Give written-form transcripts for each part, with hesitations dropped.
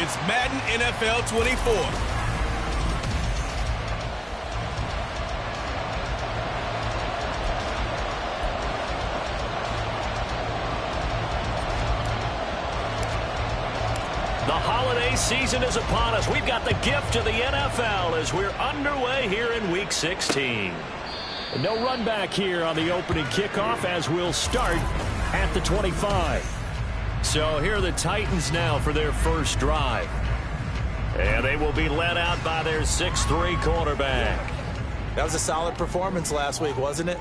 It's Madden NFL 24. The holiday season is upon us. We've got the gift of the NFL as we're underway here in Week 16. No run back here on the opening kickoff as we'll start at the 25. So here are the Titans now for their first drive. And they will be led out by their 6'3" quarterback. That was a solid performance last week, wasn't it?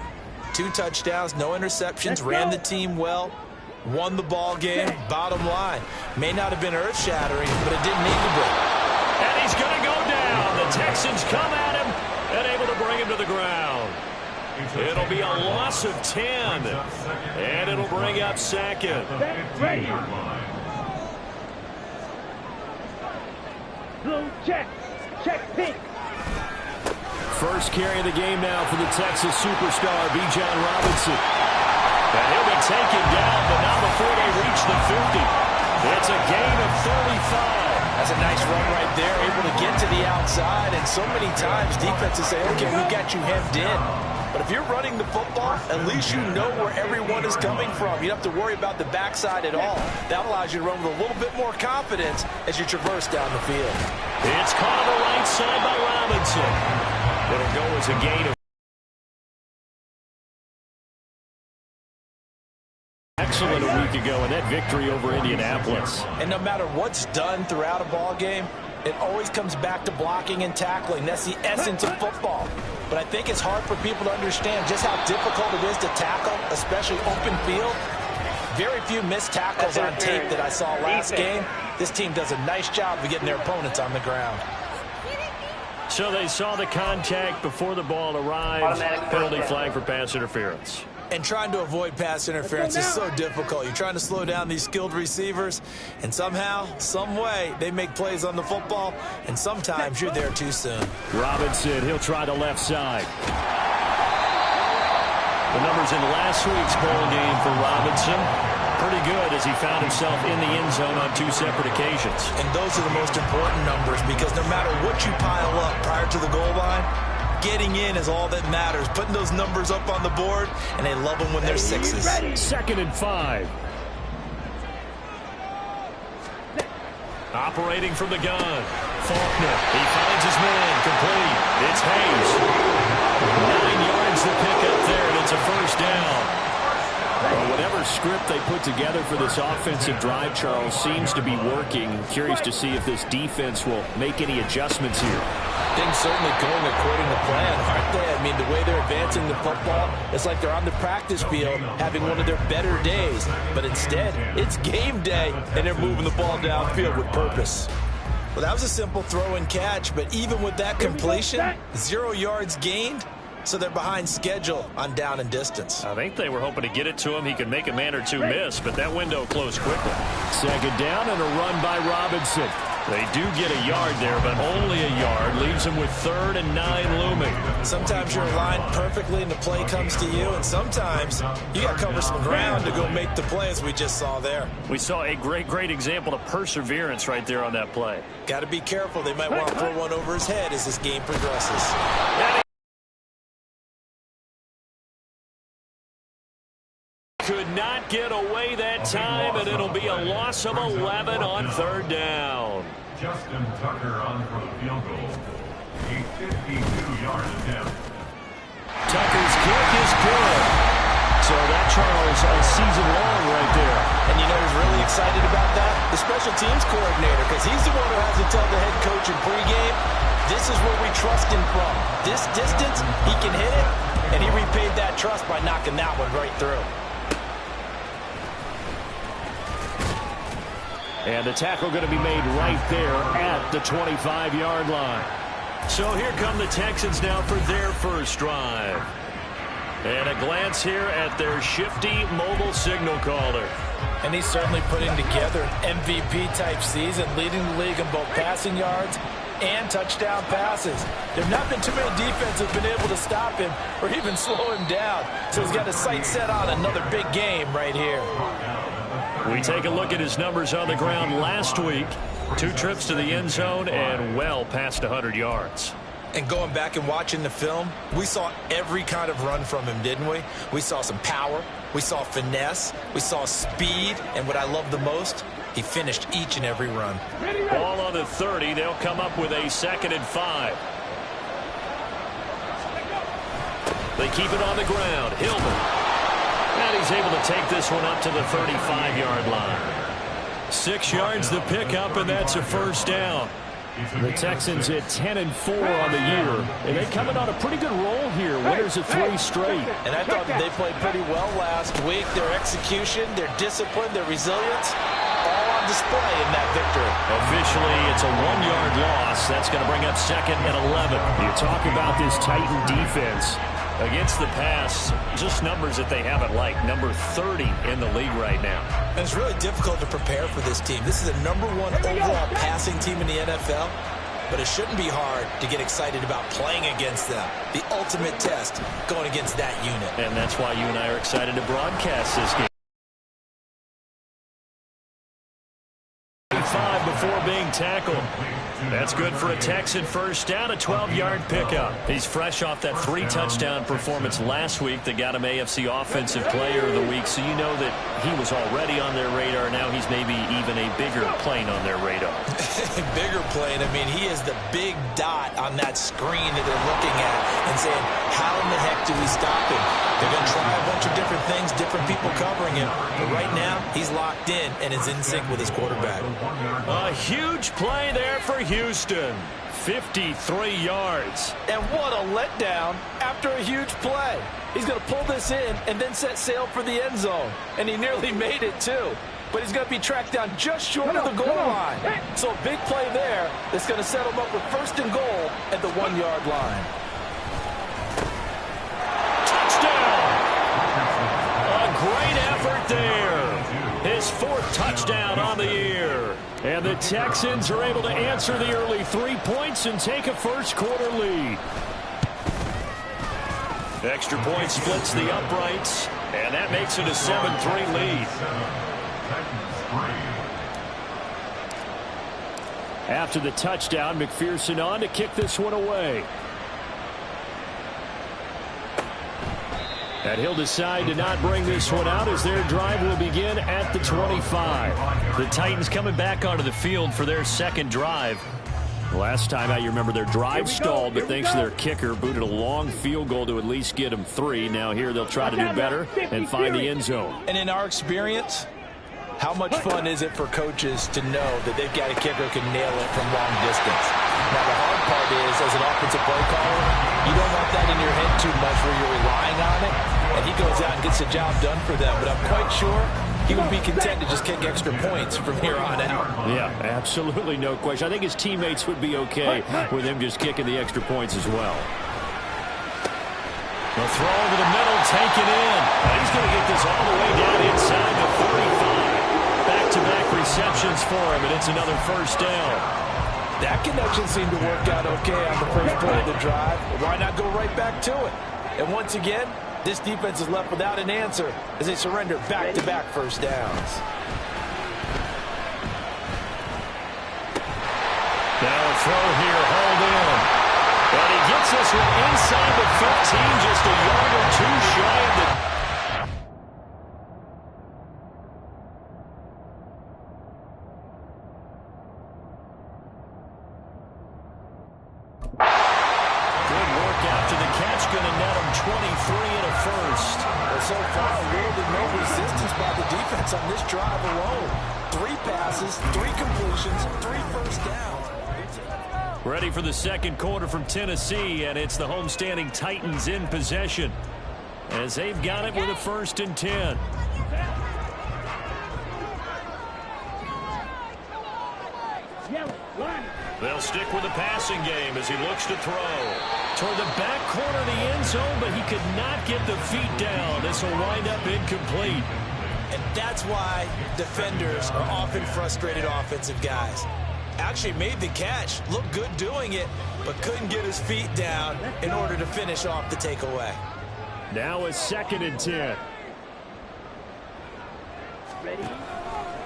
2 touchdowns, no interceptions, ran the team well, won the ball game. Bottom line, may not have been earth-shattering, but it didn't need to be. And he's going to go down. The Texans come at him and able to bring him to the ground. It'll be a loss of 10, and it'll bring up second. Blue check. Check pink. First carry of the game now for the Texas superstar, Bijan Robinson. And he'll be taken down, but not before they reach the 50. It's a gain of 35. That's a nice run right there, able to get to the outside, and so many times defenses say, okay, we got you hemmed in. But if you're running the football, at least you know where everyone is coming from. You don't have to worry about the backside at all. That allows you to run with a little bit more confidence as you traverse down the field. It's caught on the right side by Robinson. It'll go as a gain of excellent a week ago in that victory over Indianapolis. And no matter what's done throughout a ball game, it always comes back to blocking and tackling. That's the essence of football. But I think it's hard for people to understand just how difficult it is to tackle, especially open field. Very few missed tackles on tape that I saw last game. This team does a nice job of getting their opponents on the ground. So they saw the contact before the ball arrived. Penalty flag for pass interference. And trying to avoid pass interference is so difficult. You're trying to slow down these skilled receivers, and somehow, some way, they make plays on the football, and sometimes you're there too soon. Robinson, he'll try the left side. The numbers in last week's bowl game for Robinson, pretty good as he found himself in the end zone on 2 separate occasions. And those are the most important numbers because no matter what you pile up prior to the goal line, getting in is all that matters. Putting those numbers up on the board, and they love them when they're 6s. 2nd and 5. Operating from the gun. Faulkner. He finds his man. Complete. It's Hayes. 9 yards to pick up there, and it's a first down. Well, whatever script they put together for this offensive drive, Charles, seems to be working. Curious to see if this defense will make any adjustments here. Things certainly going according to plan, aren't they? I mean, the way they're advancing the football, it's like they're on the practice field having one of their better days. But instead, it's game day, and they're moving the ball downfield with purpose. Well, that was a simple throw and catch, but even with that completion, 0 yards gained, so they're behind schedule on down and distance. I think they were hoping to get it to him. He could make a man or 2 miss, but that window closed quickly. 2nd down and a run by Robinson. They do get a yard there, but only a yard. Leaves them with 3rd and 9 looming. Sometimes you're aligned perfectly and the play comes to you, and sometimes you got to cover some ground to go make the play as we just saw there. We saw a great example of perseverance right there on that play. Got to be careful. They might want to throw one over his head as this game progresses. Could not get away that time, and it'll be a loss of 11 on 3rd down. Justin Tucker on for the field goal. A 52-yard attempt. Tucker's kick is good. So that, Charles, a season long right there. And you know who's really excited about that? The special teams coordinator, because he's the one who has to tell the head coach in pregame, this is where we trust him from. This distance, he can hit it, and he repaid that trust by knocking that one right through. And the tackle going to be made right there at the 25-yard line. So here come the Texans now for their first drive. And a glance here at their shifty mobile signal caller. And he's certainly putting together an MVP-type season, leading the league in both passing yards and touchdown passes. There have not been too many defenses that have been able to stop him or even slow him down. So he's got his sights set on another big game right here. We take a look at his numbers on the ground last week. 2 trips to the end zone and well past 100 yards. And going back and watching the film, we saw every kind of run from him, didn't we? We saw some power, we saw finesse, we saw speed, and what I love the most, he finished each and every run. Ball on the 30. They'll come up with a 2nd and 5. They keep it on the ground. Hillman. And he's able to take this one up to the 35-yard line. 6 yards to pick up, and that's a first down. The Texans at 10-4 on the year, and they coming on a pretty good roll here. Winners of 3 straight. And I thought they played pretty well last week. Their execution, their discipline, their resilience, all on display in that victory. Officially, it's a 1-yard loss. That's going to bring up 2nd and 11. You talk about this Titan defense. Against the pass, just numbers that they haven't liked. Number 30 in the league right now. And it's really difficult to prepare for this team. This is a number 1 overall passing team in the NFL, but it shouldn't be hard to get excited about playing against them. The ultimate test going against that unit. And that's why you and I are excited to broadcast this game. 5 before being tackled. That's good for a Texan first down, a 12-yard pickup. He's fresh off that 3-touchdown performance last week that got him AFC Offensive Player of the Week, so you know that he was already on their radar. Now he's maybe even a bigger plane on their radar. Bigger plane. I mean, he is the big dot on that screen that they're looking at and saying, how in the heck do we stop him? They're going to try a bunch of different things, different people covering him. But right now, he's locked in and is in sync with his quarterback. A huge play there for Houston. 53 yards. And what a letdown after a huge play. He's going to pull this in and then set sail for the end zone. And he nearly made it, too. But he's going to be tracked down just short of the goal line. So a big play there that's going to set him up with 1st and goal at the 1-yard line. Great effort there. His 4th touchdown on the year. And the Texans are able to answer the early 3 points and take a first-quarter lead. Extra point splits the uprights, and that makes it a 7-3 lead. After the touchdown, McPherson on to kick this one away. And he'll decide to not bring this one out as their drive will begin at the 25. The Titans coming back onto the field for their 2nd drive. Last time out, you remember their drive stalled, but thanks to their kicker, booted a long field goal to at least get them 3. Now here they'll try to do better and find the end zone. And in our experience, how much fun is it for coaches to know that they've got a kicker who can nail it from long distance? Now, the hard part is, as an offensive play caller, you don't want that in your head too much where you're relying on it, and he goes out and gets the job done for them. But I'm quite sure he would be content to just kick extra points from here on out. Yeah, absolutely no question. I think his teammates would be okay with him just kicking the extra points as well. The throw over the middle, taken in. He's going to get this all the way down inside the 45. Back-to-back receptions for him, and it's another first down. That connection seemed to work out okay on the first play of the drive. Why not go right back to it? And once again, this defense is left without an answer as they surrender back-to-back first downs. Now a throw here, hauled in. And he gets this one inside the 15, just a yard or 2 shy of the... Good work after the catch, going to net him 23 and a first. Well, so far, little to no resistance by the defense on this drive alone. 3 passes, 3 completions, 3 first downs. Ready for the 2nd quarter from Tennessee, and it's the homestanding Titans in possession as they've got it with a 1st and 10. They'll stick with the passing game as he looks to throw toward the back corner of the end zone, but he could not get the feet down. This will wind up incomplete. And that's why defenders are often frustrated offensive guys. Actually made the catch, looked good doing it, but couldn't get his feet down in order to finish off the takeaway. Now a 2nd and 10. Ready?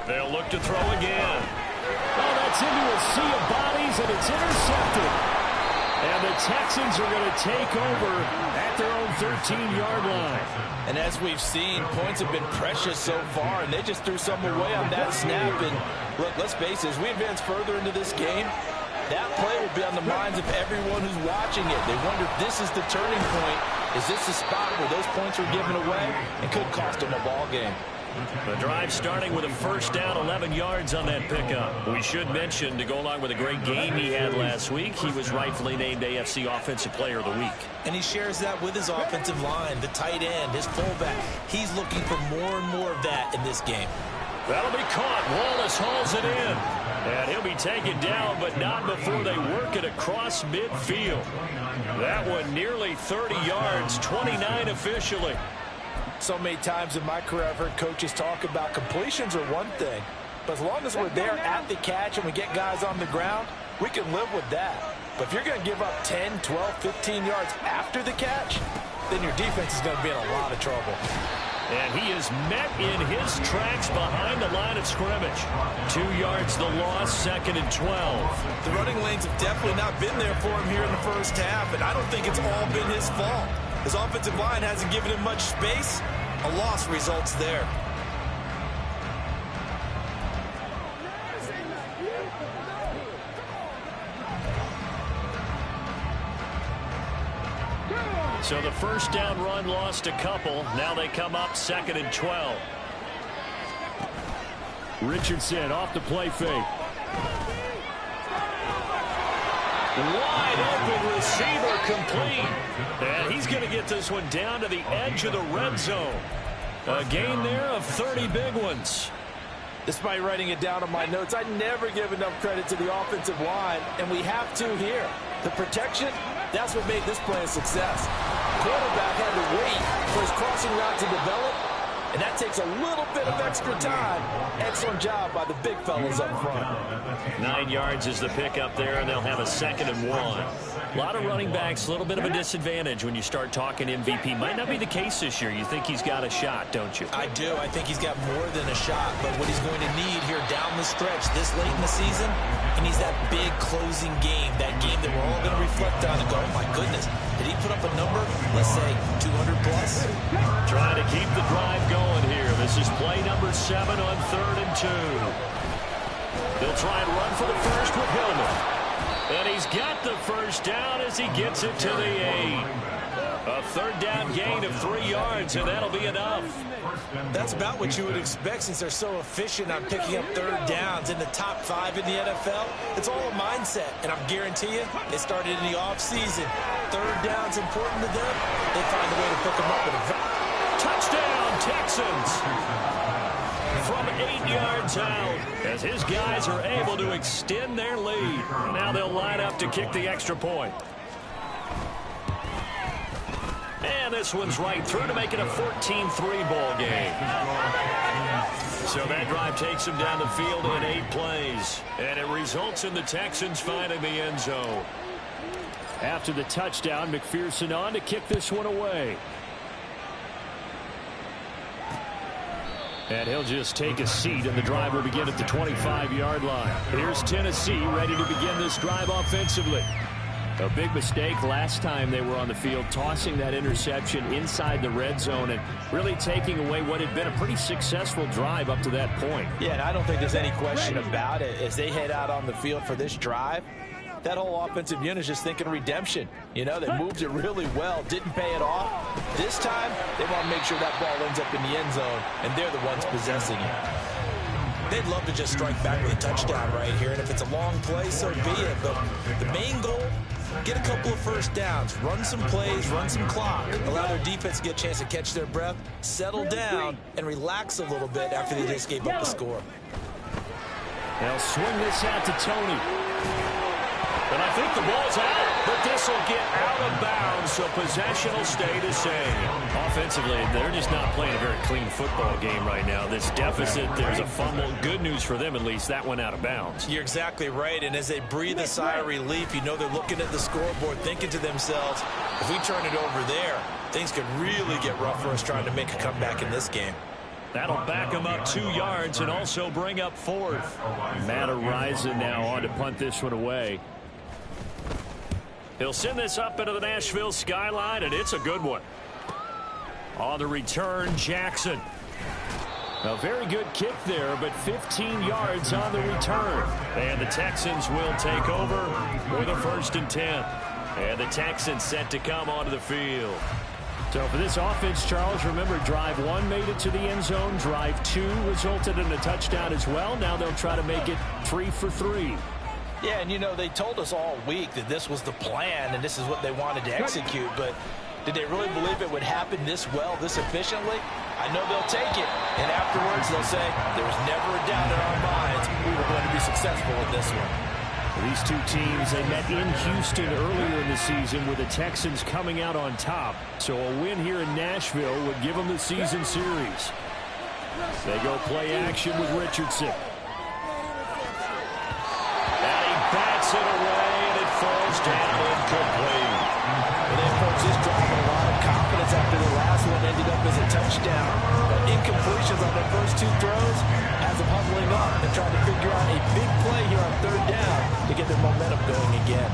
They'll look to throw again. Oh, that's into a sea of bodies, and it's intercepted. And the Texans are going to take over at their own 13-yard line. And as we've seen, points have been precious so far, and they just threw some away on that snap. And look, let's face it, as we advance further into this game, that play will be on the minds of everyone who's watching it. They wonder if this is the turning point. Is this the spot where those points were given away and could cost them a ball game? The drive starting with a first down, 11 yards on that pickup. We should mention, to go along with a great game he had last week, he was rightfully named AFC Offensive Player of the Week. And he shares that with his offensive line, the tight end, his fullback. He's looking for more and more of that in this game. That'll be caught. Wallace hauls it in. And he'll be taken down, but not before they work it across midfield. That one nearly 30 yards, 29 officially. So many times in my career I've heard coaches talk about completions are one thing, but as long as we're there at the catch and we get guys on the ground, we can live with that. But if you're going to give up 10, 12, 15 yards after the catch, then your defense is going to be in a lot of trouble. And he is met in his tracks behind the line of scrimmage. 2 yards the loss, 2nd and 12. The running lanes have definitely not been there for him here in the first half, and I don't think it's all been his fault. His offensive line hasn't given him much space. A loss results there. So the first down run lost a couple. Now they come up 2nd and 12. Richardson off the play fake. Wide open receiver complete. And he's going to get this one down to the edge of the red zone. A gain there of 30 big ones. Despite writing it down on my notes, I never give enough credit to the offensive line, and we have to here. The protection, that's what made this play a success. Quarterback had to wait for his crossing route to develop, and that takes a little bit of extra time. Excellent job by the big fellas up front. 9 yards is the pickup there, and they'll have a 2nd and 1. A lot of running backs, a little bit of a disadvantage when you start talking MVP. Might not be the case this year. You think he's got a shot, don't you? I do. I think he's got more than a shot, but what he's going to need here down the stretch this late in the season, he needs that big closing game, that game that we're all going to reflect on and go, oh my goodness, did he put up a number, let's say 200 plus? Trying to keep the drive going here. This is play number 7 on 3rd and 2. They'll try and run for the first with Hillman. And he's got the first down as he gets it to the 8. A 3rd down gain of 3 yards, and that'll be enough. That's about what you would expect since they're so efficient on picking up 3rd downs in the top 5 in the NFL. It's all a mindset, and I'm guarantee you, they started in the offseason. 3rd down's important to them. They find a way to pick them up. Touchdown, Texans! From 8 yards out, as his guys are able to extend their lead. Now they'll line up to kick the extra point. And this one's right through to make it a 14-3 ball game. So that drive takes them down the field in 8 plays. And it results in the Texans finding the end zone. After the touchdown, McPherson on to kick this one away. And he'll just take a seat, and the drive will begin at the 25-yard line. Here's Tennessee ready to begin this drive offensively. A big mistake last time they were on the field, tossing that interception inside the red zone and really taking away what had been a pretty successful drive up to that point. Yeah, and I don't think there's any question about it. As they head out on the field for this drive, that whole offensive unit is just thinking redemption. You know, they moved it really well, didn't pay it off. This time, they want to make sure that ball ends up in the end zone, and they're the ones possessing it. They'd love to just strike back with a touchdown right here, and if it's a long play, so be it. But the main goal, get a couple of first downs, run some plays, run some clock, allow their defense to get a chance to catch their breath, settle down, and relax a little bit after they just gave up a score. They'll swing this out to Tony. And I think the ball's out, but this will get out of bounds, so possession will stay the same. Offensively, they're just not playing a very clean football game right now. This deficit, there's a fumble. Good news for them, at least. That went out of bounds. You're exactly right, and as they breathe a sigh of relief, you know they're looking at the scoreboard, thinking to themselves, if we turn it over there, things could really get rough for us trying to make a comeback in this game. That'll back him up 2 yards and also bring up 4th. Matt Araiza now on to punt this one away. He'll send this up into the Nashville skyline, and it's a good one. On the return, Jackson. A very good kick there, but 15 yards on the return. And the Texans will take over with a 1st and 10. And the Texans set to come onto the field. So for this offense, Charles, remember, drive 1 made it to the end zone. Drive 2 resulted in a touchdown as well. Now they'll try to make it 3 for 3. Yeah, and you know, they told us all week that this was the plan and this is what they wanted to execute, but did they really believe it would happen this well, this efficiently? I know they'll take it, and afterwards they'll say, there was never a doubt in our minds we were going to be successful in this one. These two teams, they met in Houston earlier in the season with the Texans coming out on top. So a win here in Nashville would give them the season series. They go play action with Richardson. And he bats it away, and it falls down incomplete. Well, they approached this drive with a lot of confidence after the last one ended up as a touchdown. But incompletions on their first 2 throws has them huddling up and trying to figure out a big play here on 3rd down to get their momentum going again.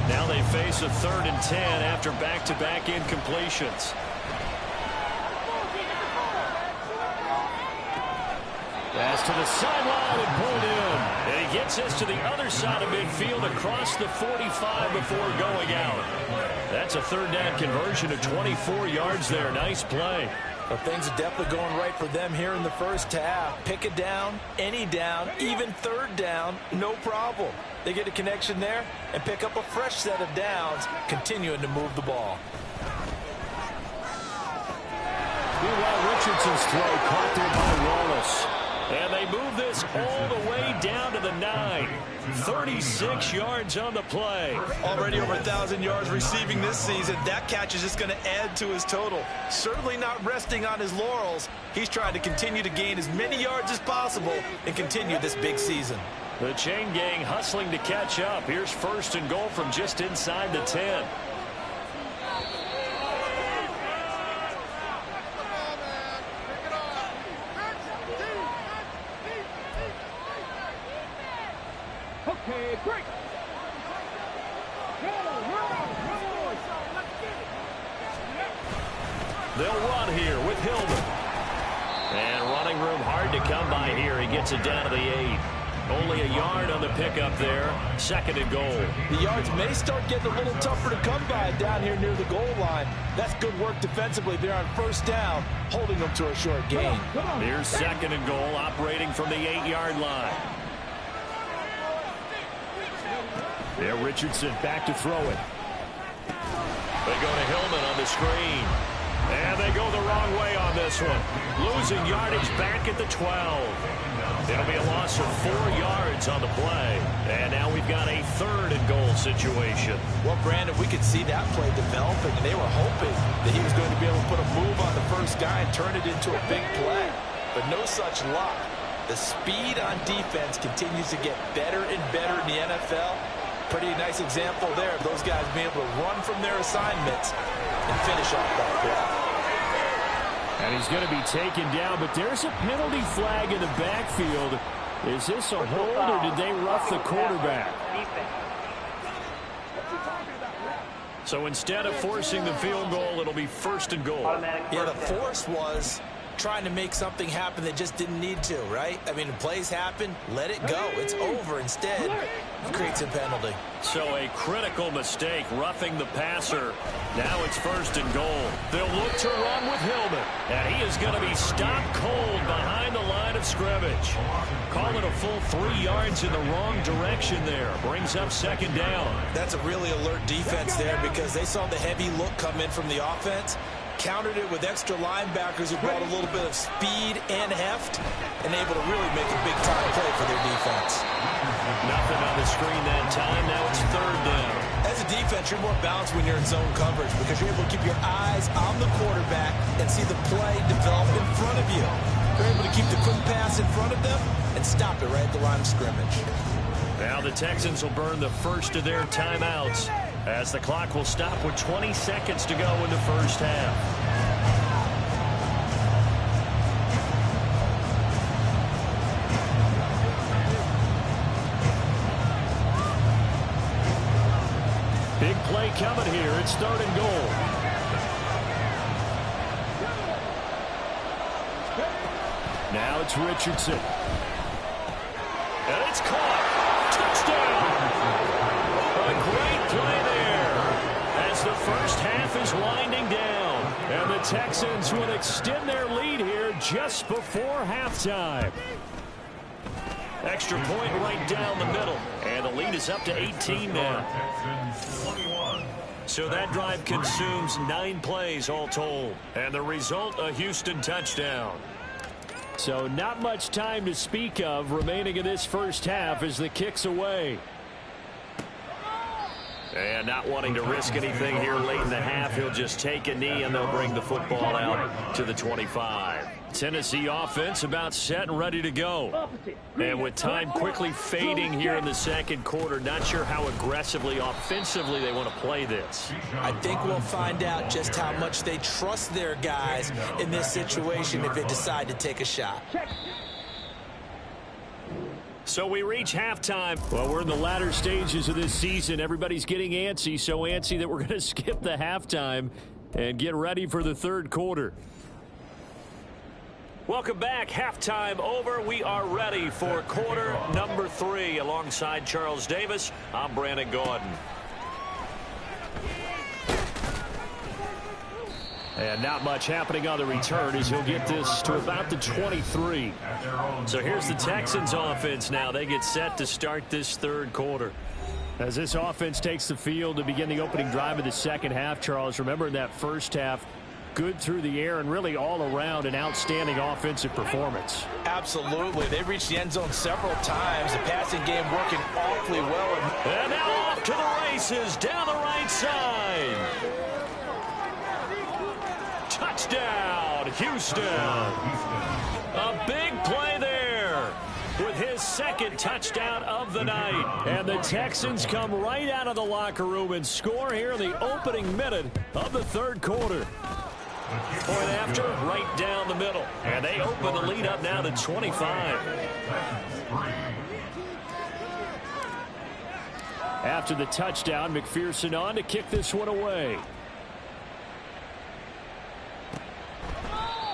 Now they face a 3rd and 10 after back-to-back incompletions. Pass to the sideline and pulled in. And he gets this to the other side of midfield across the 45 before going out. That's a 3rd down conversion of 24 yards there. Nice play. Well, things are definitely going right for them here in the first half. Pick a down, any down, even 3rd down, no problem. They get a connection there and pick up a fresh set of downs, continuing to move the ball. Meanwhile, Richardson's throw caught there by Wallace. And they move this all the way down to the 9. 36 yards on the play. Already over 1,000 yards receiving this season. That catch is just going to add to his total. Certainly not resting on his laurels. He's trying to continue to gain as many yards as possible and continue this big season. The chain gang hustling to catch up. Here's 1st and goal from just inside the 10. Okay, break. They'll run here with Hillman. And running room hard to come by here. He gets it down to the 8. Only a yard on the pickup there. 2nd and goal. The yards may start getting a little tougher to come by down here near the goal line. That's good work defensively there on 1st down, holding them to a short gain. Here's 2nd and goal, operating from the 8-yard line. There, Richardson back to throw it. They go to Hillman on the screen. And they go the wrong way on this one. Losing yardage back at the 12. It'll be a loss of 4 yards on the play. And now we've got a 3rd and goal situation. Well, Brandon, we could see that play developing, and they were hoping that he was going to be able to put a move on the first guy and turn it into a big play. But no such luck. The speed on defense continues to get better and better in the NFL. Pretty nice example there of those guys being able to run from their assignments and finish off that play. And he's going to be taken down, but there's a penalty flag in the backfield. Is this a hold, or did they rough the quarterback? So instead of forcing the field goal, it'll be 1st and goal. Yeah, the force was trying to make something happen that just didn't need to, right? I mean, plays happen, let it go. It's over. Instead, it creates a penalty. So a critical mistake, roughing the passer. Now it's 1st and goal. They'll look to run with Hillman. And he is going to be stopped cold behind the line of scrimmage. Call it a full 3 yards in the wrong direction there. Brings up 2nd down. That's a really alert defense there because they saw the heavy look come in from the offense. Countered it with extra linebackers who brought a little bit of speed and heft and able to really make a big-time play for their defense. Nothing on the screen that time. Now it's 3rd down. As a defense, you're more balanced when you're in zone coverage because you're able to keep your eyes on the quarterback and see the play develop in front of you. You're able to keep the quick pass in front of them and stop it right at the line of scrimmage. Now the Texans will burn the first of their timeouts as the clock will stop with 20 seconds to go in the first half. play coming here. It's 3rd and goal. Now it's Richardson. And it's caught. Touchdown. A great play there as the first half is winding down. And the Texans will extend their lead here just before halftime. Extra point right down the middle. And the lead is up to 18 now. So that drive consumes 9 plays all told. And the result, a Houston touchdown. So not much time to speak of remaining in this first half as the kick's away. And not wanting to risk anything here late in the half, he'll just take a knee and they'll bring the football out to the 25. Tennessee offense about set and ready to go. And with time quickly fading here in the second quarter, not sure how aggressively, offensively they want to play this. I think we'll find out just how much they trust their guys in this situation if they decide to take a shot. So we reach halftime. Well, we're in the latter stages of this season. Everybody's getting antsy, so antsy that we're going to skip the halftime and get ready for the third quarter. Welcome back. Halftime over. We are ready for quarter number 3. Alongside Charles Davis, I'm Brandon Gaudin. And not much happening on the return as he'll get this to about the 23. So here's the Texans offense now. They get set to start this third quarter. As this offense takes the field to begin the opening drive of the second half, Charles, remember in that first half, good through the air and really all around an outstanding offensive performance. Absolutely. They reached the end zone several times. The passing game working awfully well. And now off to the races down the right side. Touchdown, Houston. A big play there with his second touchdown of the night. And the Texans come right out of the locker room and score here in the opening minute of the third quarter. Point after, right down the middle. And they open the lead up now to 25. After the touchdown, McPherson on to kick this one away.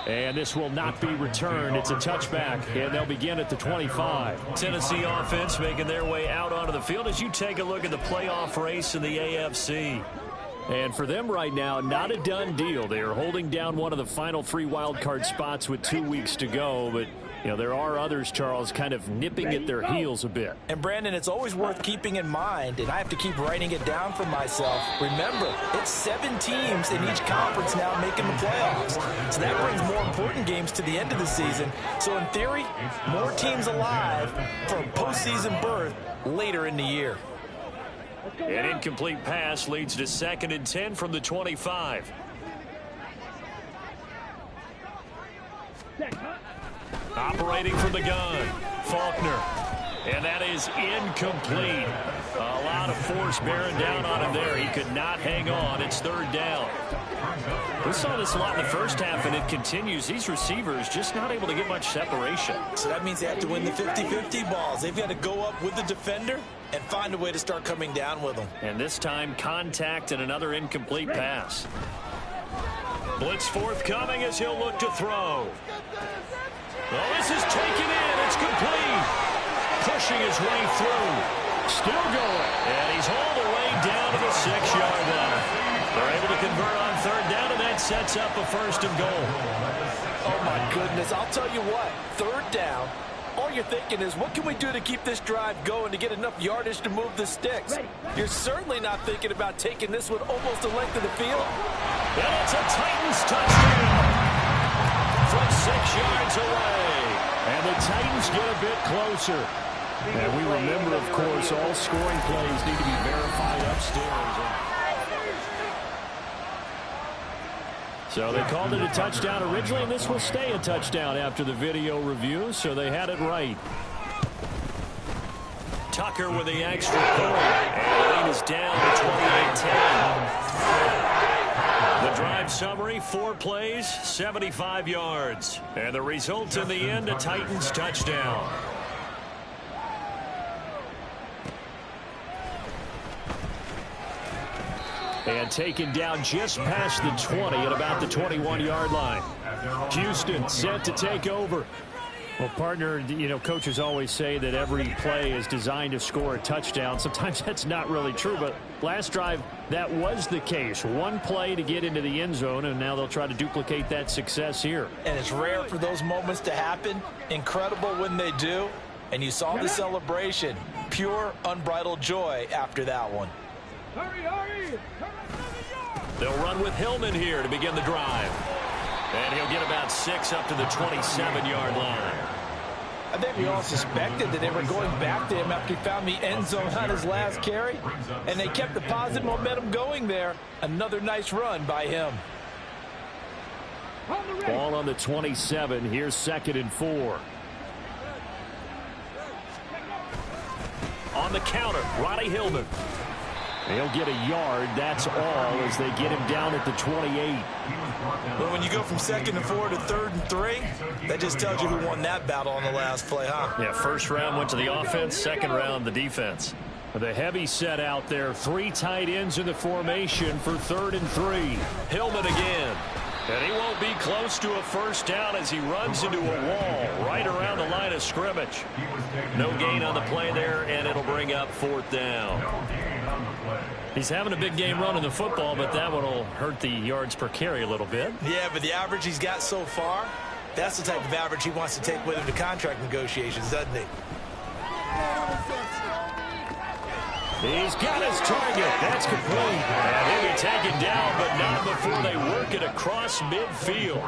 And this will not be returned. It's a touchback, and they'll begin at the 25. Tennessee offense making their way out onto the field as you take a look at the playoff race in the AFC. And for them right now, not a done deal. They are holding down one of the final 3 wild card spots with 2 weeks to go, but you know, there are others, Charles, kind of nipping at their heels a bit. And, Brandon, it's always worth keeping in mind, and I have to keep writing it down for myself. Remember, it's 7 teams in each conference now making the playoffs. So that brings more important games to the end of the season. So, in theory, more teams alive for a postseason berth later in the year. An incomplete pass leads to 2nd and 10 from the 25. Operating from the gun, Faulkner. And that is incomplete. A lot of force bearing down on him there. He could not hang on. It's 3rd down. We saw this a lot in the first half, and it continues. These receivers just not able to get much separation. So that means they have to win the 50-50 balls. They've got to go up with the defender and find a way to start coming down with them. And this time, contact and another incomplete pass. Blitz forthcoming as he'll look to throw. Well, this is taken in. It's complete. Pushing his way through. Still going. And he's all the way down to the 6-yard line. They're able to convert on 3rd down, and that sets up a 1st and goal. Oh, my goodness. I'll tell you what. 3rd down. All you're thinking is, what can we do to keep this drive going to get enough yardage to move the sticks? You're certainly not thinking about taking this one almost the length of the field. And it's a Titans touchdown from 6 yards away. And the Titans get a bit closer. And we remember, of course, all scoring plays need to be verified upstairs. So they called it a touchdown originally, and this will stay a touchdown after the video review, so they had it right. Tucker with the extra point, and the lead is down to 28-10. The drive summary, 4 plays, 75 yards. And the result in the end, a Titans touchdown. And taken down just past the 20 at about the 21-yard line. Houston set to take over. Well, partner, you know, coaches always say that every play is designed to score a touchdown. Sometimes that's not really true, but last drive, that was the case. One play to get into the end zone, and now they'll try to duplicate that success here. And it's rare for those moments to happen. Incredible when they do. And you saw the celebration. Pure, unbridled joy after that one. They'll run with Hillman here to begin the drive. And he'll get about 6 up to the 27-yard line. I think we all suspected that they were going back to him after he found the end zone on his last carry. And they kept the positive momentum going there. Another nice run by him. Ball on the 27. Here's 2nd and 4. On the counter, Ronnie Hillman. He'll get a yard, that's all, as they get him down at the 28. Well, when you go from 2nd and 4 to 3rd and 3, that just tells you who won that battle on the last play, huh? Yeah, first round went to the offense, second round the defense. The heavy set out there, 3 tight ends in the formation for 3rd and 3. Hillman again. And he won't be close to a first down as he runs into a wall right around the line of scrimmage. No gain on the play there, and it'll bring up 4th down. He's having a big game running the football, but that one will hurt the yards per carry a little bit. Yeah, but the average he's got so far, that's the type of average he wants to take with him to contract negotiations, doesn't he? He's got his target. That's complete. And he'll be taken down, but not before they work it across midfield.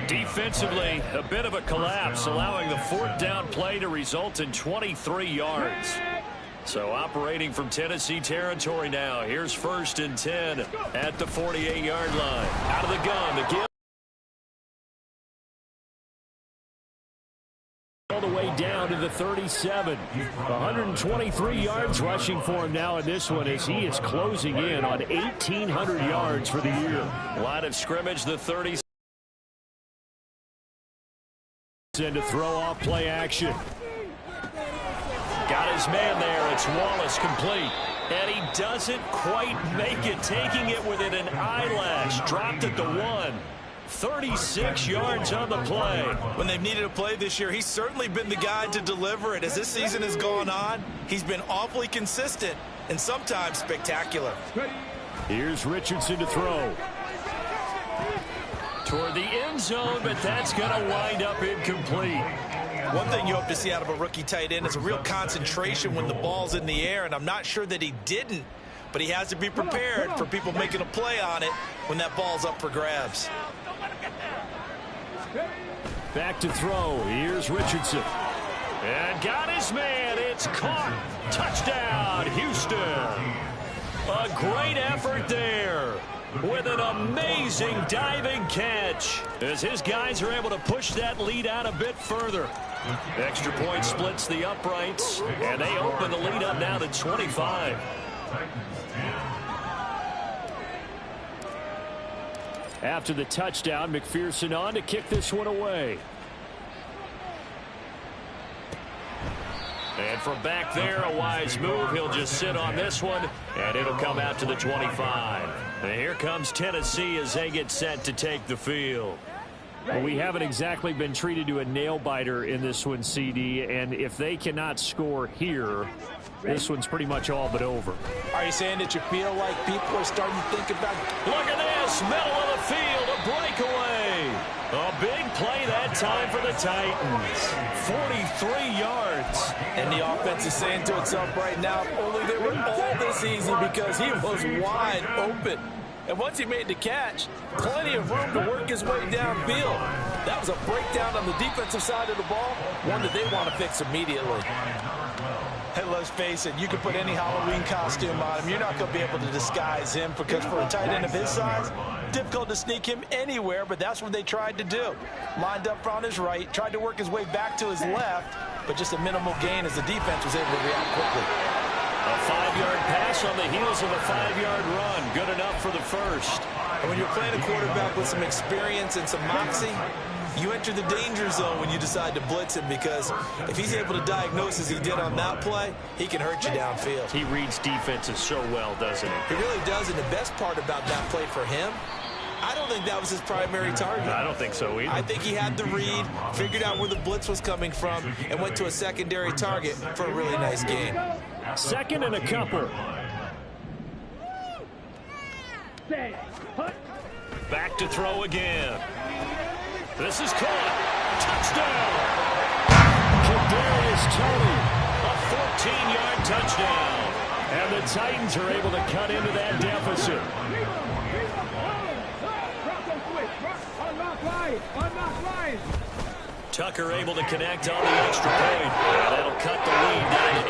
Defensively, a bit of a collapse, allowing the 4th down play to result in 23 yards. So operating from Tennessee territory now. Here's 1st and 10 at the 48-yard line. Out of the gun to give. All the way down to the 37. 123 yards rushing for him now in this one as he is closing in on 1,800 yards for the year. Line of scrimmage, the 30. And to throw off play action. Got his man there. It's Wallace complete. And he doesn't quite make it, taking it within an eyelash. Dropped at the 1. 36 yards on the play. When they've needed a play this year, he's certainly been the guy to deliver it. As this season has gone on, he's been awfully consistent and sometimes spectacular. Here's Richardson to throw. Toward the end zone, but that's going to wind up incomplete. One thing you hope to see out of a rookie tight end is a real concentration when the ball's in the air, and I'm not sure that he didn't, but he has to be prepared for people making a play on it when that ball's up for grabs. Back to throw. Here's Richardson. And got his man. It's caught. Touchdown, Houston. A great effort there with an amazing diving catch as his guys are able to push that lead out a bit further. Extra point splits the uprights, and they open the lead up now to 25. After the touchdown, McPherson on to kick this one away. And from back there, a wise move. He'll just sit on this one, and it'll come out to the 25. And here comes Tennessee as they get set to take the field. Well, we haven't exactly been treated to a nail-biter in this one, CD, and if they cannot score here, this one's pretty much all but over. Are you saying that you feel like people are starting to think about... Look at this, middle of the field, a breakaway. A big play that time for the Titans. 43 yards. And the offense is saying to itself right now, if only they were all this easy, because he was wide open. And once he made the catch, plenty of room to work his way downfield. That was a breakdown on the defensive side of the ball, one that they want to fix immediately. Hey, let's face it, you can put any Halloween costume on him. You're not going to be able to disguise him, because for a tight end of his size, difficult to sneak him anywhere, but that's what they tried to do. Lined up on his right, tried to work his way back to his left, but just a minimal gain as the defense was able to react quickly. A 5-yard pass on the heels of a 5-yard run. Good enough for the first. And when you're playing a quarterback with some experience and some moxie, you enter the danger zone when you decide to blitz him, because if he's able to diagnose as he did on that play, he can hurt you downfield. He reads defenses so well, doesn't he? He really does, and the best part about that play for him, I don't think that was his primary target. I don't think so either. I think he had the read, figured out where the blitz was coming from, and went to a secondary target for a really nice gain. Second and a couple. Back to throw again. This is caught. Touchdown. Kadarius Toney, a 14-yard touchdown. And the Titans are able to cut into that deficit. Tucker able to connect on the extra point. That'll cut the lead down to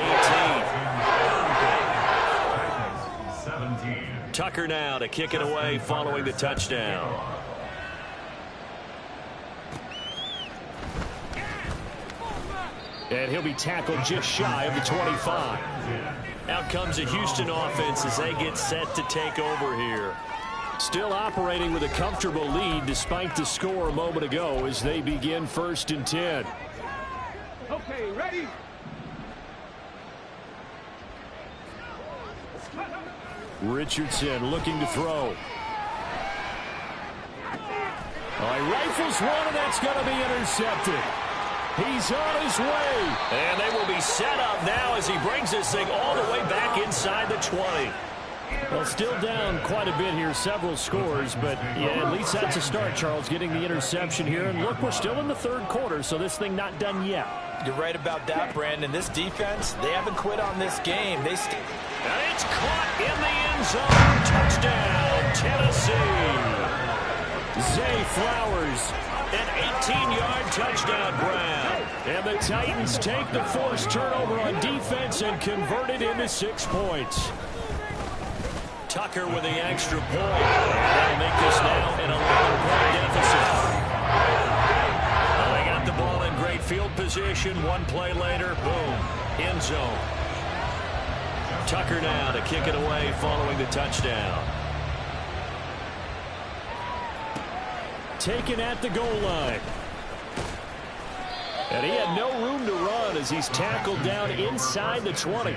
18. 17. Tucker now to kick it away following the touchdown. And he'll be tackled just shy of the 25. Out comes the Houston offense as they get set to take over here. Still operating with a comfortable lead despite the score a moment ago as they begin 1st and 10. Okay, ready? Richardson looking to throw. He rifles one, and that's going to be intercepted. He's on his way. And they will be set up now as he brings this thing all the way back inside the 20. Well, still down quite a bit here, several scores, but yeah, at least that's a start, Charles, getting the interception here. And look, we're still in the 3rd quarter, so this thing not done yet. You're right about that, Brandon. This defense, they haven't quit on this game. And it's caught in the end zone. Touchdown, Tennessee. Zay Flowers, an 18-yard touchdown grab. And the Titans take the forced turnover on defense and convert it into 6 points. Tucker with the extra point. That'll make this now an 11-point deficit. Well, they got the ball in great field position. One play later, boom, end zone. Tucker now to kick it away following the touchdown. Taken at the goal line. And he had no room to run as he's tackled down inside the 20.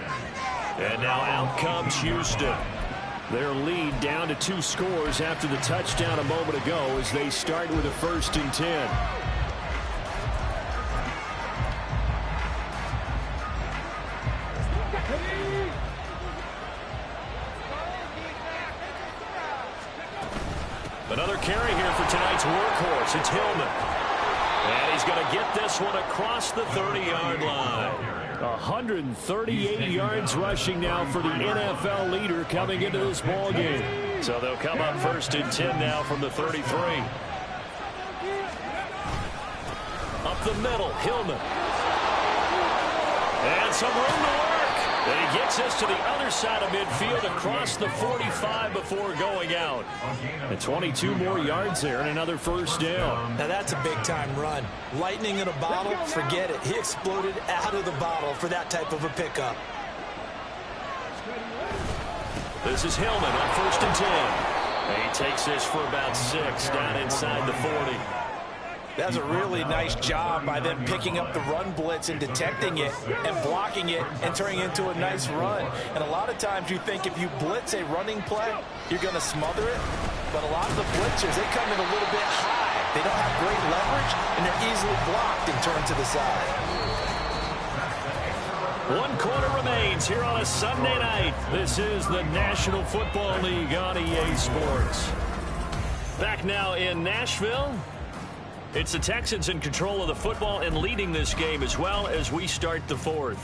And now out comes Houston. Their lead down to 2 scores after the touchdown a moment ago as they start with a 1st and 10. Another carry here for tonight's workhorse. It's Hillman. And he's going to get this one across the 30-yard line. 138 yards rushing now for the NFL leader coming into this ball game. So they'll come up 1st and 10 now from the 33. Up the middle, Hillman. And some room to work. And he gets us to the other side of midfield across the 45 before going out. And 22 more yards there and another 1st down. Now that's a big-time run. Lightning in a bottle, forget it. He exploded out of the bottle for that type of a pickup. This is Hillman on 1st and 10. And he takes this for about 6 down inside the 40. That's a really nice job by them picking up the run blitz and detecting it and blocking it and turning it into a nice run. And a lot of times you think if you blitz a running play, you're going to smother it. But a lot of the blitzers, they come in a little bit high. They don't have great leverage, and they're easily blocked and turned to the side. 1 quarter remains here on a Sunday night. This is the National Football League on EA Sports. Back now in Nashville. It's the Texans in control of the football and leading this game as well as we start the 4th.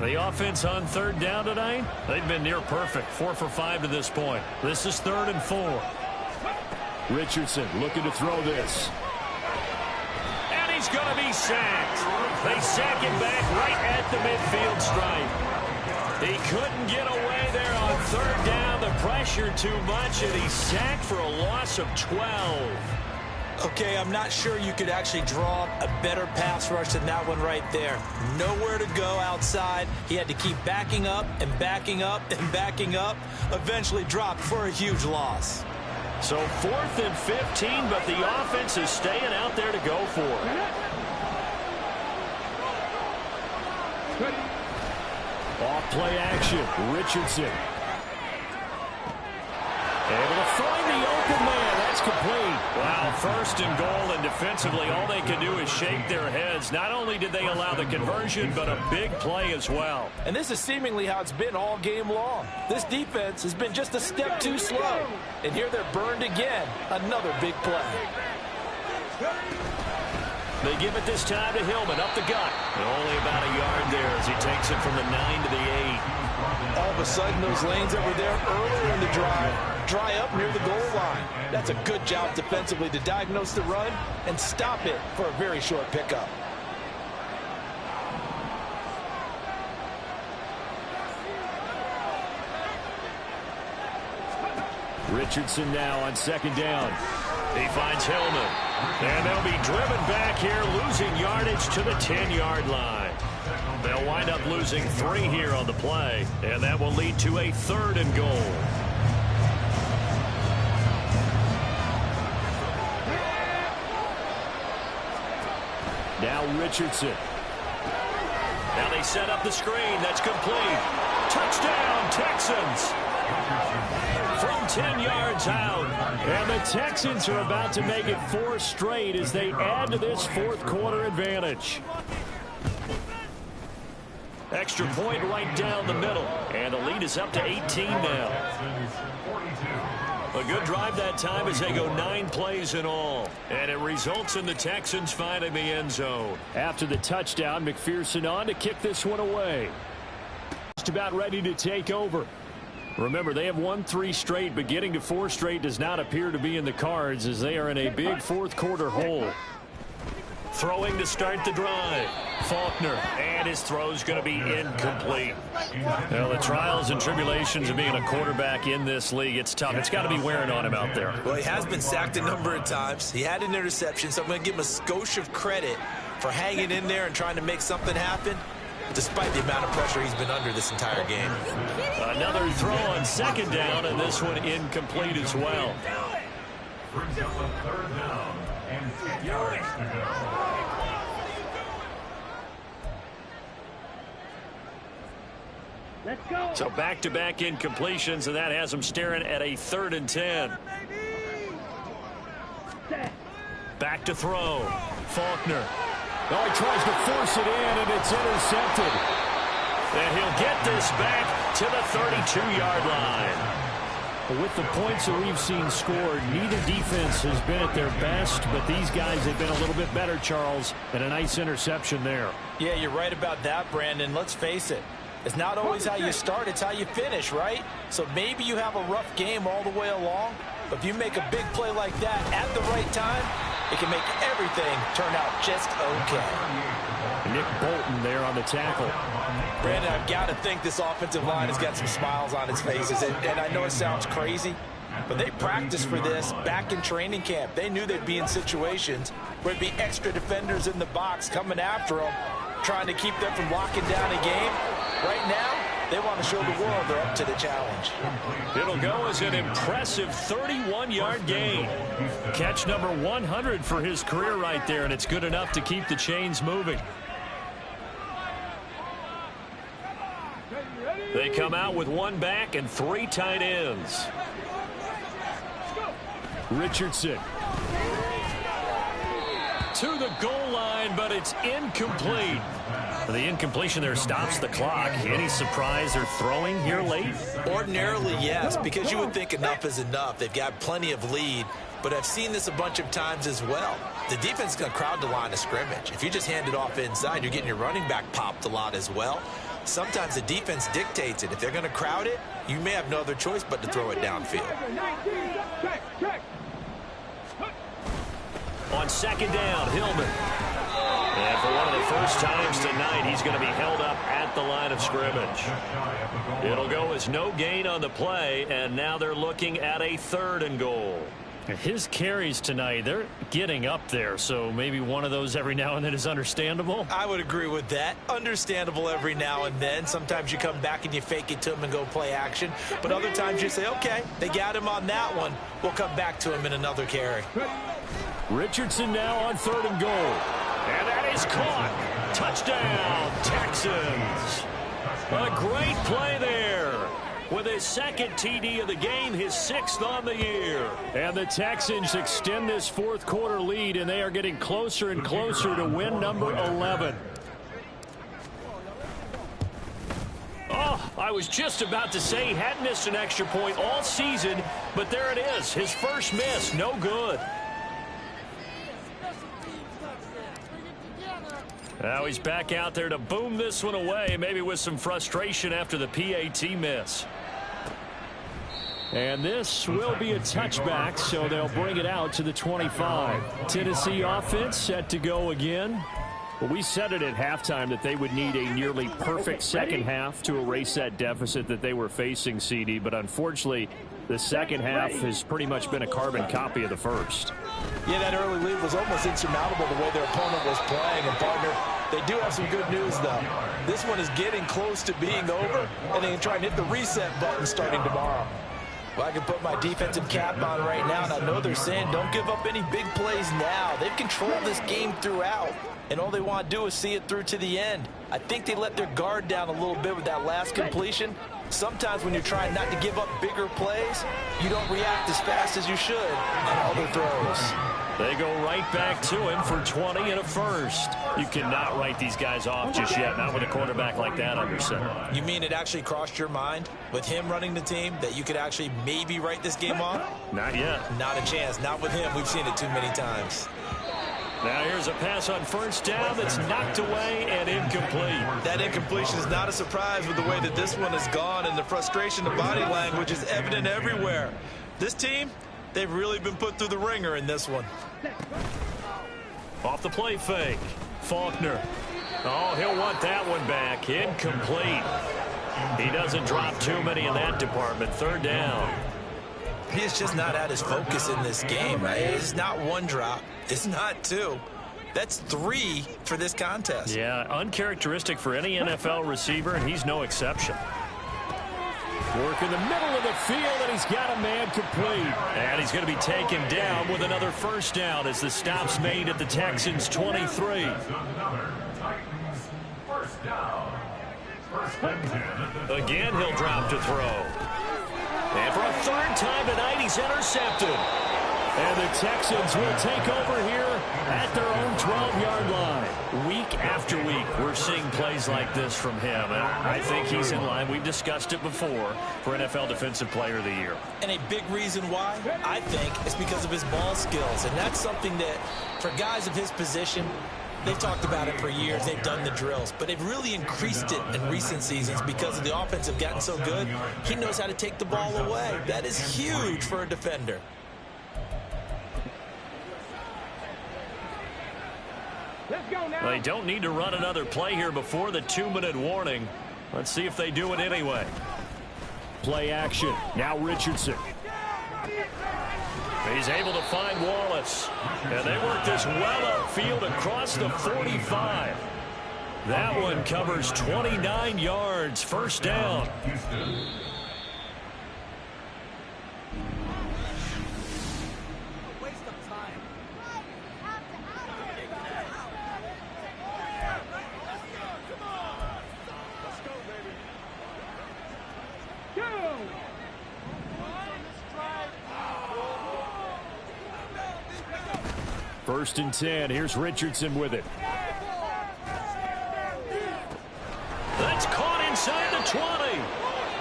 The offense on 3rd down tonight, they've been near perfect. 4 for 5 to this point. This is 3rd and 4. Richardson looking to throw this. And he's going to be sacked. They sack him back right at the midfield stripe. He couldn't get away there on 3rd down. The pressure too much, and he's sacked for a loss of 12. Okay, I'm not sure you could actually draw a better pass rush than that one right there. Nowhere to go outside. He had to keep backing up and backing up and backing up. Eventually dropped for a huge loss. So 4th and 15, but the offense is staying out there to go for it. Off play action. Richardson. Able to find the open man. That's complete. Wow, 1st and goal, and defensively all they can do is shake their heads. Not only did they allow the conversion, but a big play as well. And this is seemingly how it's been all game long. This defense has been just a step too slow. And here they're burned again. Another big play. They give it this time to Hillman up the gut. And only about a yard there as he takes it from the 9 to the 8. All of a sudden, those lanes that were there earlier in the drive dry up near the goal line. That's a good job defensively to diagnose the run and stop it for a very short pickup. Richardson now on 2nd down. He finds Hillman. And they'll be driven back here, losing yardage to the 10-yard line. They'll wind up losing 3 here on the play, and that will lead to a 3rd and goal. Now Richardson. Now they set up the screen. That's complete. Touchdown, Texans. From 10 yards out. And the Texans are about to make it 4 straight as they add to this 4th quarter advantage. Extra point right down the middle. And the lead is up to 18 now. A good drive that time as they go 9 plays in all. And it results in the Texans finding the end zone. After the touchdown, McPherson on to kick this one away. Just about ready to take over. Remember, they have won 3 straight, but getting to 4 straight does not appear to be in the cards as they are in a big 4th quarter hole. Throwing to start the drive. Faulkner, and his throw's going to be incomplete. Well, the trials and tribulations of being a quarterback in this league, it's tough. It's got to be wearing on him out there. Well, he has been sacked a number of times. He had an interception, so I'm going to give him a skosh of credit for hanging in there and trying to make something happen, despite the amount of pressure he's been under this entire game. Another throw on 2nd down, and this one incomplete as well. Brings up a 3rd down and 10 yards to go. Let's go. So back-to-back incompletions, and that has them staring at a 3rd and 10. Back to throw. Faulkner. Oh, he tries to force it in, and it's intercepted. And he'll get this back to the 32-yard line. With the points that we've seen scored, neither defense has been at their best, but these guys have been a little bit better, Charles, and a nice interception there. Yeah, you're right about that, Brandon. Let's face it. It's not always how you start, it's how you finish, right? So maybe you have a rough game all the way along, but if you make a big play like that at the right time, it can make everything turn out just okay. Nick Bolton there on the tackle. Brandon, I've got to think this offensive line has got some smiles on its faces, and I know it sounds crazy, but they practiced for this back in training camp. They knew they'd be in situations where there'd be extra defenders in the box coming after them, trying to keep them from locking down a game. Right now, they want to show the world they're up to the challenge. It'll go as an impressive 31-yard gain. Catch number 100 for his career right there, and it's good enough to keep the chains moving. They come out with 1 back and 3 tight ends. Richardson. To the goal line, but it's incomplete. The incompletion there stops the clock. Any surprise they're throwing here late? Ordinarily, yes, because you would think enough is enough. They've got plenty of lead, but I've seen this a bunch of times as well. The defense is going to crowd the line of scrimmage. If you just hand it off inside, you're getting your running back popped a lot as well. Sometimes the defense dictates it. If they're going to crowd it, you may have no other choice but to throw it downfield. On 2nd down, Hillman. And for one of the first times tonight, he's going to be held up at the line of scrimmage. It'll go as no gain on the play, and now they're looking at a 3rd and goal. His carries tonight, they're getting up there, so maybe one of those every now and then is understandable. I would agree with that. Understandable every now and then. Sometimes you come back and you fake it to him and go play action. But other times you say, okay, they got him on that one. We'll come back to him in another carry. Richardson now on 3rd and goal. And that is caught. Touchdown, Texans. A great play there. With his 2nd TD of the game, his 6th on the year. And the Texans extend this 4th quarter lead, and they are getting closer and closer to win number 11. Oh, I was just about to say he hadn't missed an extra point all season, but there it is. His first miss, no good. Now he's back out there to boom this one away, maybe with some frustration after the PAT miss. And this will be a touchback, so they'll bring it out to the 25. Tennessee offense set to go again. Well, we said it at halftime that they would need a nearly perfect second half to erase that deficit that they were facing, CD. But unfortunately, the second half has pretty much been a carbon copy of the first. Yeah, that early lead was almost insurmountable the way their opponent was playing. And, partner, they do have some good news, though. This one is getting close to being over, and they can try and hit the reset button starting tomorrow. Well, I can put my defensive cap on right now, and I know they're saying don't give up any big plays now. They've controlled this game throughout, and all they want to do is see it through to the end. I think they let their guard down a little bit with that last completion. Sometimes when you're trying not to give up bigger plays, you don't react as fast as you should on other throws. They go right back to him for 20 and a first. You cannot write these guys off just yet, not with a quarterback like that under center. You mean it actually crossed your mind with him running the team that you could actually maybe write this game off? Not yet. Not a chance. Not with him. We've seen it too many times. Now here's a pass on first down that's knocked away and incomplete. That incompletion is not a surprise with the way that this one has gone, and the frustration of body language is evident everywhere. This team, they've really been put through the ringer in this one. Off the play fake. Faulkner. Oh, he'll want that one back. Incomplete. He doesn't drop too many in that department. 3rd down. He's just not at his focus in this game. It's not one drop. It's not two. That's 3 for this contest. Yeah, uncharacteristic for any NFL receiver, and he's no exception. Work in the middle of the field, and he's got a man complete. And he's going to be taken down with another first down as the stop's made at the Texans' 23. Again, he'll drop to throw. And for a 3rd time tonight, he's intercepted. And the Texans will take over here at their own 12-yard line. Week after week, we're seeing plays like this from him. And I think he's in line. We've discussed it before for NFL Defensive Player of the Year. And a big reason why, I think, is because of his ball skills. And that's something that, for guys of his position, they've talked about it for years. They've done the drills. But they've really increased it in recent seasons because of the offense have gotten so good. He knows how to take the ball away. That is huge for a defender. They don't need to run another play here before the 2-minute warning. Let's see if they do it anyway. Play action. Now Richardson. He's able to find Wallace. And they work this well upfield across the 45. That one covers 29 yards. First down. First and 10. Here's Richardson with it. That's caught inside the 20.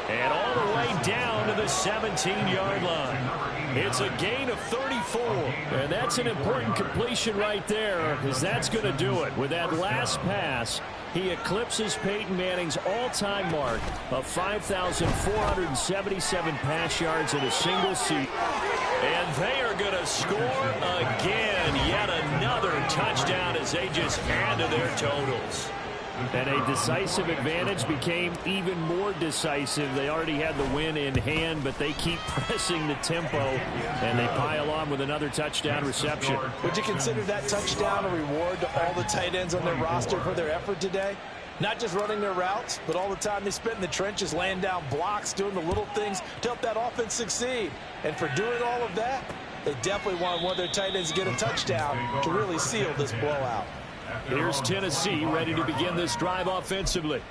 And all the way down to the 17-yard line. It's a gain of 34. And that's an important completion right there, because that's going to do it. With that last pass, he eclipses Peyton Manning's all-time mark of 5,477 pass yards in a single season. And they are going to score again. Yet another touchdown as they just add to their totals. And a decisive advantage became even more decisive. They already had the win in hand, but they keep pressing the tempo, and they pile on with another touchdown reception. Would you consider that touchdown a reward to all the tight ends on their roster for their effort today? Not just running their routes, but all the time they spent in the trenches, laying down blocks, doing the little things to help that offense succeed. And for doing all of that, they definitely want one of their tight ends to get a touchdown to really seal this blowout. Here's Tennessee ready to begin this drive offensively.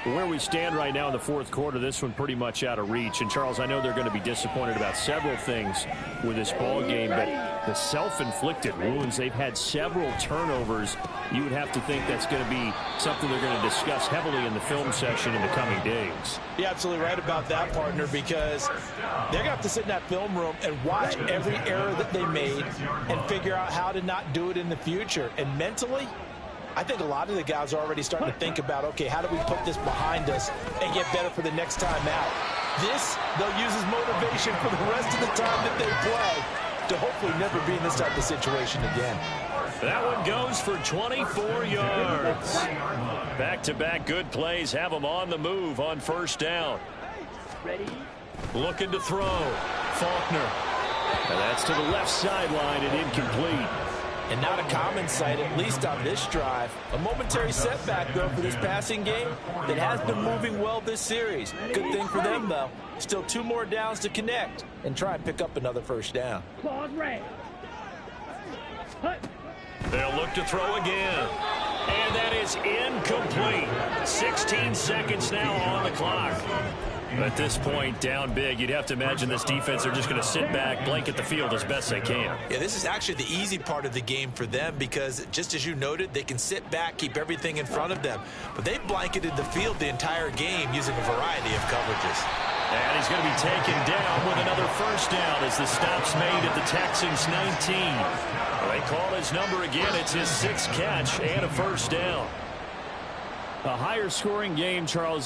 Where we stand right now in the fourth quarter, this one pretty much out of reach. And, Charles, I know they're going to be disappointed about several things with this ball game, but the self-inflicted wounds, they've had several turnovers. You would have to think that's going to be something they're going to discuss heavily in the film session in the coming days. You're absolutely right about that, partner, because they're going to have to sit in that film room and watch every error that they made and figure out how to not do it in the future. And mentally, I think a lot of the guys are already starting to think about, okay, how do we put this behind us and get better for the next time out? This, they'll use as motivation for the rest of the time that they play to hopefully never be in this type of situation again. That one goes for 24 yards. Back-to-back good plays have them on the move on first down. Ready? Looking to throw. Faulkner. And that's to the left sideline and incomplete. And not a common sight, at least on this drive. A momentary setback, though, for this passing game that has been moving well this series. Good thing for them, though. Still 2 more downs to connect and try and pick up another first down. Claws red. Hut. They'll look to throw again. And that is incomplete. 16 seconds now on the clock. At this point, down big, you'd have to imagine this defense are just going to sit back, blanket the field as best they can. Yeah, this is actually the easy part of the game for them because, just as you noted, they can sit back, keep everything in front of them. But they've blanketed the field the entire game using a variety of coverages. And he's going to be taken down with another first down as the stop's made at the Texans' 19. They call his number again. It's his 6th catch and a first down. A higher scoring game, Charles.